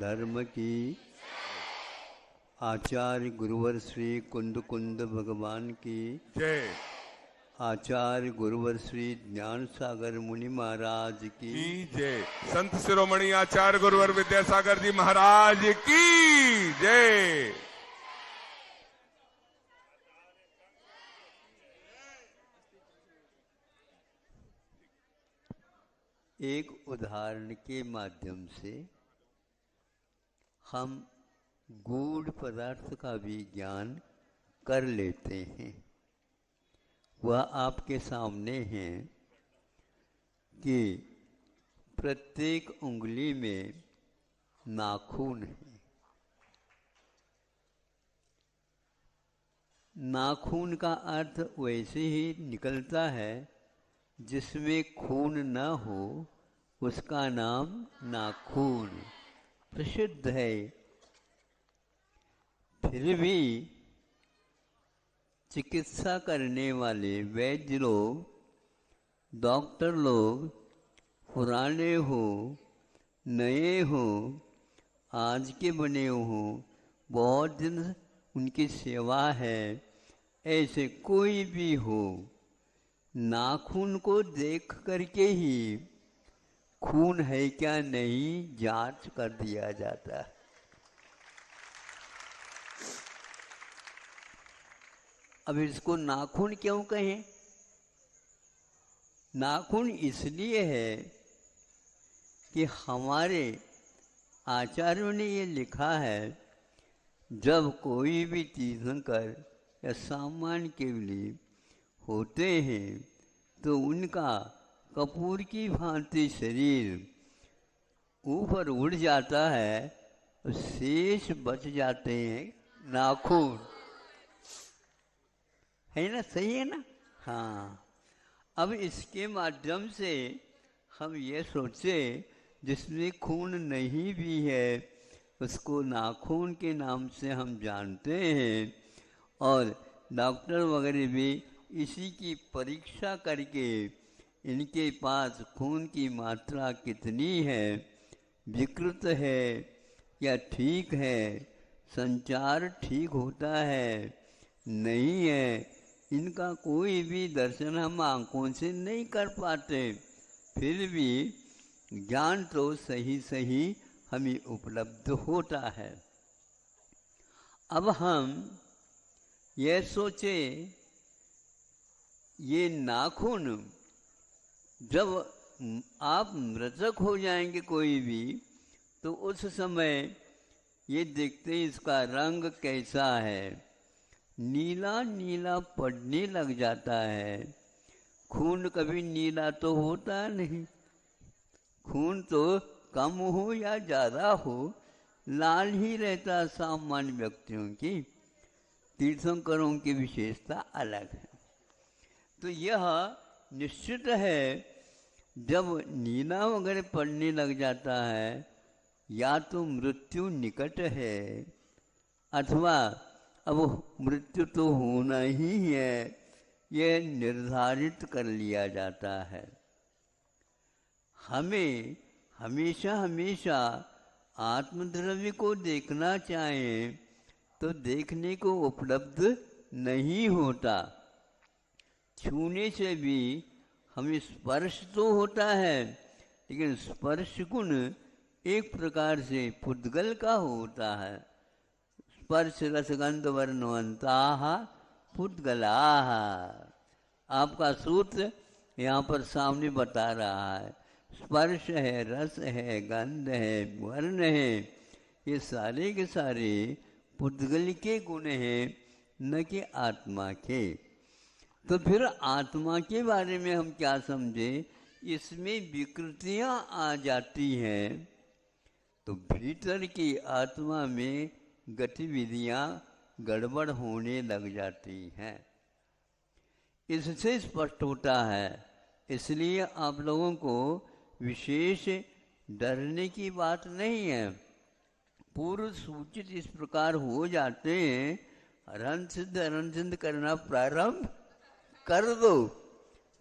धर्म की। आचार्य गुरुवर श्री कुंद कुंद भगवान की जय। आचार्य गुरुवर श्री ज्ञान सागर मुनि महाराज की जय। संत शिरोमणि आचार्य गुरुवर विद्यासागर जी महाराज की जय। एक उदाहरण के माध्यम से हम गूढ़ पदार्थ का भी ज्ञान कर लेते हैं। वह आपके सामने है कि प्रत्येक उंगली में नाखून है। नाखून का अर्थ वैसे ही निकलता है जिसमें खून न हो उसका नाम नाखून प्रसिद्ध है। फिर भी चिकित्सा करने वाले वैद्य लोग, डॉक्टर लोग, पुराने हो नए हो आज के बने हो, बहुत दिन उनकी सेवा है, ऐसे कोई भी हो, नाखून को देख करके ही खून है क्या नहीं जांच कर दिया जाता है। अब इसको नाखून क्यों कहें? नाखून इसलिए है कि हमारे आचार्यों ने ये लिखा है, जब कोई भी तीर्थंकर या सामान्य केवली होते हैं तो उनका कपूर की भांति शरीर ऊपर उड़ जाता है, शेष बच जाते हैं नाखून। है ना? सही है ना? हाँ। अब इसके माध्यम से हम ये सोचे जिसमें खून नहीं भी है उसको नाखून के नाम से हम जानते हैं, और डॉक्टर वगैरह भी इसी की परीक्षा करके इनके पास खून की मात्रा कितनी है, विकृत है या ठीक है, संचार ठीक होता है नहीं है, इनका कोई भी दर्शन हम आंखों से नहीं कर पाते, फिर भी ज्ञान तो सही सही हमें उपलब्ध होता है। अब हम ये सोचे ये नाखून जब आप मृतक हो जाएंगे कोई भी, तो उस समय ये देखते इसका रंग कैसा है, नीला नीला पड़ने लग जाता है। खून कभी नीला तो होता नहीं, खून तो कम हो या ज़्यादा हो लाल ही रहता सामान्य व्यक्तियों की, तीर्थंकरों की विशेषता अलग है। तो यह निश्चित है जब नीला वगैरह पड़ने लग जाता है या तो मृत्यु निकट है अथवा अब मृत्यु तो होना ही है, यह निर्धारित कर लिया जाता है। हमें हमेशा हमेशा आत्मद्रव्य को देखना चाहें तो देखने को उपलब्ध नहीं होता। छूने से भी हमें स्पर्श तो होता है, लेकिन स्पर्श गुण एक प्रकार से पुद्गल का होता है। स्पर्श रसगंध वर्णवंताः पुद्गलाः, आपका सूत्र यहाँ पर सामने बता रहा है। स्पर्श है, रस है, गंध है, वर्ण है, ये सारे के सारे पुद्गल के गुण हैं, न कि आत्मा के। तो फिर आत्मा के बारे में हम क्या समझे, इसमें विकृतियाँ आ जाती हैं तो भीतर की आत्मा में गतिविधियाँ गड़बड़ होने लग जाती हैं। इससे स्पष्ट होता है, इसलिए आप लोगों को विशेष डरने की बात नहीं है। पूर्व सूचित इस प्रकार हो जाते हैं, रन सिद्ध करना प्रारंभ कर दो।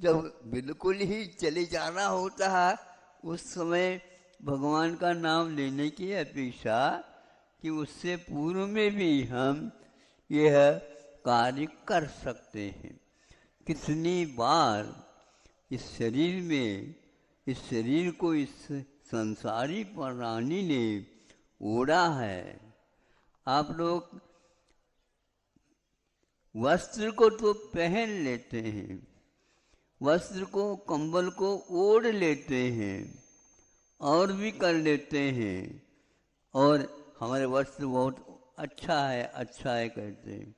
जब बिल्कुल ही चले जाना होता है उस समय भगवान का नाम लेने की अपेक्षा कि उससे पूर्व में भी हम यह कार्य कर सकते हैं। कितनी बार इस शरीर में, इस शरीर को इस संसारी प्राणी ने ओढ़ा है। आप लोग वस्त्र को तो पहन लेते हैं, वस्त्र को, कंबल को ओढ़ लेते हैं और भी कर लेते हैं, और हमारे वस्त्र बहुत अच्छा है कहते हैं।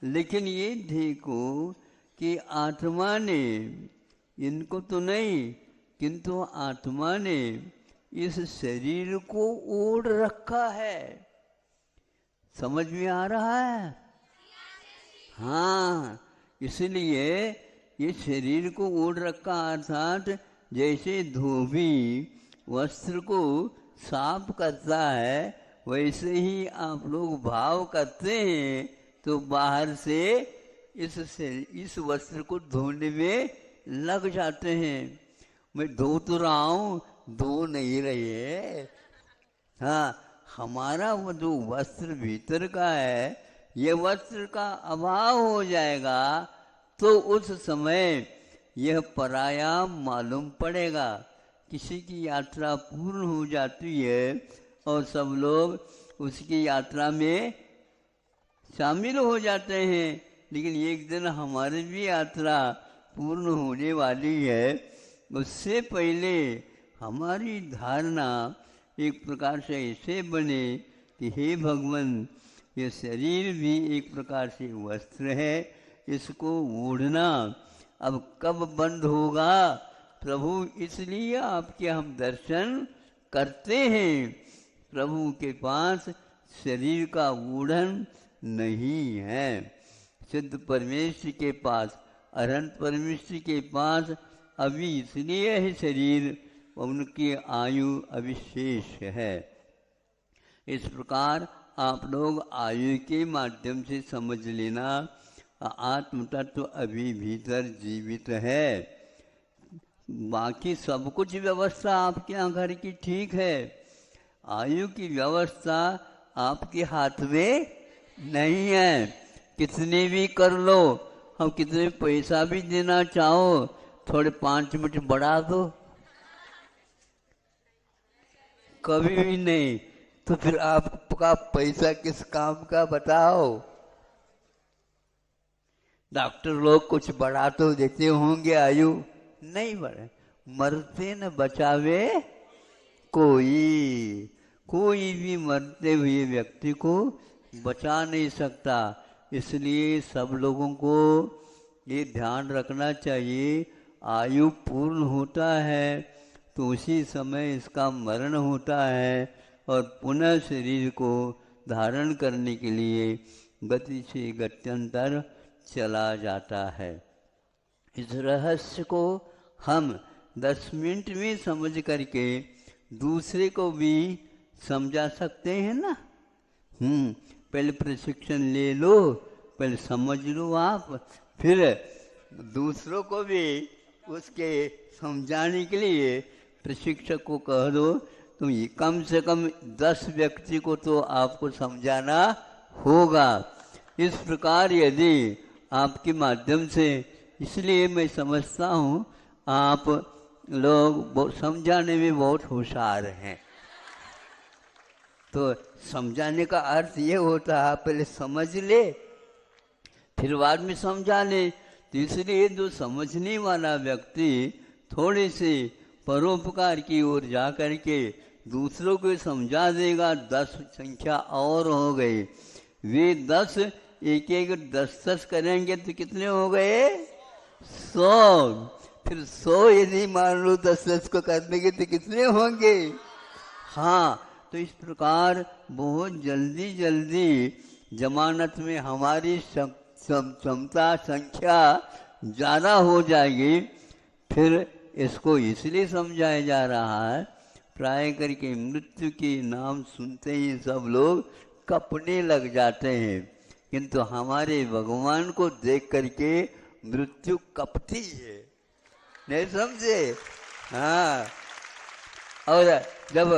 लेकिन ये देखो कि आत्मा ने, इनको तो नहीं, किंतु आत्मा ने इस शरीर को ओढ़ रखा है। समझ में आ रहा है? हाँ, इसलिए ये शरीर को ओढ़ रखा, अर्थात जैसे धोबी वस्त्र को साफ करता है, वैसे ही आप लोग भाव करते हैं तो बाहर से इस वस्त्र को धोने में लग जाते हैं। मैं धो तो रहा हूँ, धो नहीं रहे। हाँ, हमारा वो जो वस्त्र भीतर का है, ये वस्त्र का अभाव हो जाएगा तो उस समय यह पराया मालूम पड़ेगा। किसी की यात्रा पूर्ण हो जाती है और सब लोग उसकी यात्रा में शामिल हो जाते हैं, लेकिन एक दिन हमारी भी यात्रा पूर्ण होने वाली है। उससे पहले हमारी धारणा एक प्रकार से ऐसे बने कि हे भगवान, ये शरीर भी एक प्रकार से वस्त्र है, इसको ओढ़ना अब कब बंद होगा प्रभु? इसलिए आपके हम दर्शन करते हैं। प्रभु के पास शरीर का ओढ़न नहीं है। सिद्ध परमेश्वर के पास, अनंत परमेश्वर के पास अभी इसलिए है शरीर, उनकी आयु अविशेष है। इस प्रकार आप लोग आयु के माध्यम से समझ लेना, आत्म तत्व अभी भीतर जीवित है। बाकी सब कुछ व्यवस्था आपके यहाँ घर की ठीक है, आयु की व्यवस्था आपके हाथ में नहीं है। कितने भी कर लो, हम कितने पैसा भी देना चाहो, थोड़े 5 मिनट बढ़ा दो, कभी भी नहीं। तो फिर आपका पैसा किस काम का बताओ? डॉक्टर लोग कुछ बढ़ा तो देते होंगे, आयु नहीं बढ़े। मरते न बचावे कोई भी मरते हुए व्यक्ति को बचा नहीं सकता। इसलिए सब लोगों को ये ध्यान रखना चाहिए, आयु पूर्ण होता है तो उसी समय इसका मरण होता है और पुनः शरीर को धारण करने के लिए गति से गत्यंतर चला जाता है। इस रहस्य को हम 10 मिनट में समझ करके दूसरे को भी समझा सकते हैं ना। पहले प्रशिक्षण ले लो, पहले समझ लो आप, फिर दूसरों को भी उसके समझाने के लिए प्रशिक्षक को कह दो, तो ये कम से कम 10 व्यक्ति को तो आपको समझाना होगा। इस प्रकार यदि आपके माध्यम से, इसलिए मैं समझता हूँ आप लोग समझाने में बहुत होशियार हैं। तो समझाने का अर्थ ये होता है पहले समझ ले फिर बाद में समझा ले। तो इसलिए जो समझने वाला व्यक्ति थोड़े से परोपकार की ओर जा करके दूसरों को समझा देगा, 10 संख्या और हो गई। वे 10 एक 10 करेंगे तो कितने हो गए? 100। फिर 100 यदि मान लो 10 को करने के तो कितने होंगे? हाँ, तो इस प्रकार बहुत जल्दी जमानत में हमारी क्षमता संख्या ज़्यादा हो जाएगी। फिर इसको इसलिए समझाया जा रहा है, प्राय करके मृत्यु के नाम सुनते ही सब लोग कपने लग जाते हैं, किंतु हमारे भगवान को देख करके मृत्यु कपती है। नहीं समझे? हाँ, और जब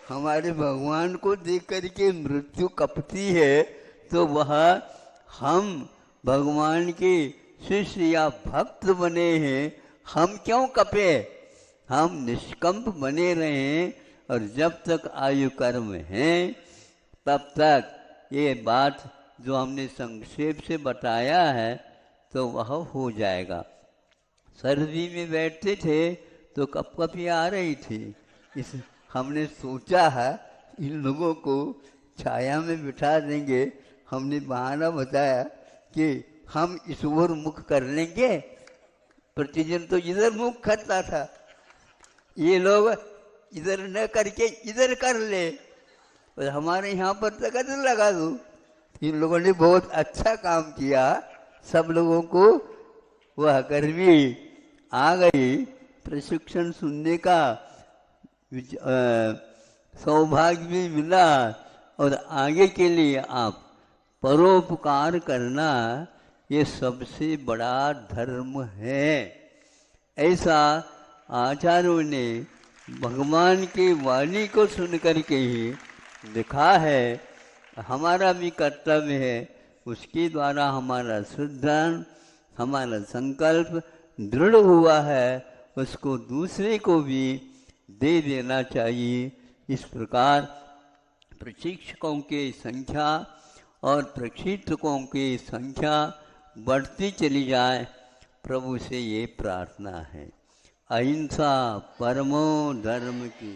हमारे भगवान को देख करके मृत्यु कपती है तो वह हम भगवान के शिष्य या भक्त बने हैं, हम क्यों कपे, हम निष्कंप बने रहें और जब तक आयु कर्म है तब तक ये बात जो हमने संक्षेप से बताया है तो वह हो जाएगा। सर्दी में बैठते थे तो कपकपी आ रही थी, इस हमने सोचा है इन लोगों को छाया में बिठा देंगे। हमने बहाना बताया कि हम इस ओर मुख कर लेंगे, प्रतिदिन तो इधर मुख करता था, ये लोग इधर न करके इधर कर ले और हमारे यहाँ पर तकत लगा दूँ। इन लोगों ने बहुत अच्छा काम किया, सब लोगों को वह गर्मी आ गई, प्रशिक्षण सुनने का सौभाग्य भी मिला और आगे के लिए आप परोपकार करना ये सबसे बड़ा धर्म है। ऐसा आचार्यों ने भगवान की वाणी को सुन करके ही लिखा है। हमारा भी कर्तव्य है, उसके द्वारा हमारा सिद्धांत, हमारा संकल्प दृढ़ हुआ है, उसको दूसरे को भी दे देना चाहिए। इस प्रकार प्रशिक्षकों की संख्या और प्रशिक्षकों की संख्या बढ़ती चली जाए, प्रभु से ये प्रार्थना है। अहिंसा परमो धर्म की।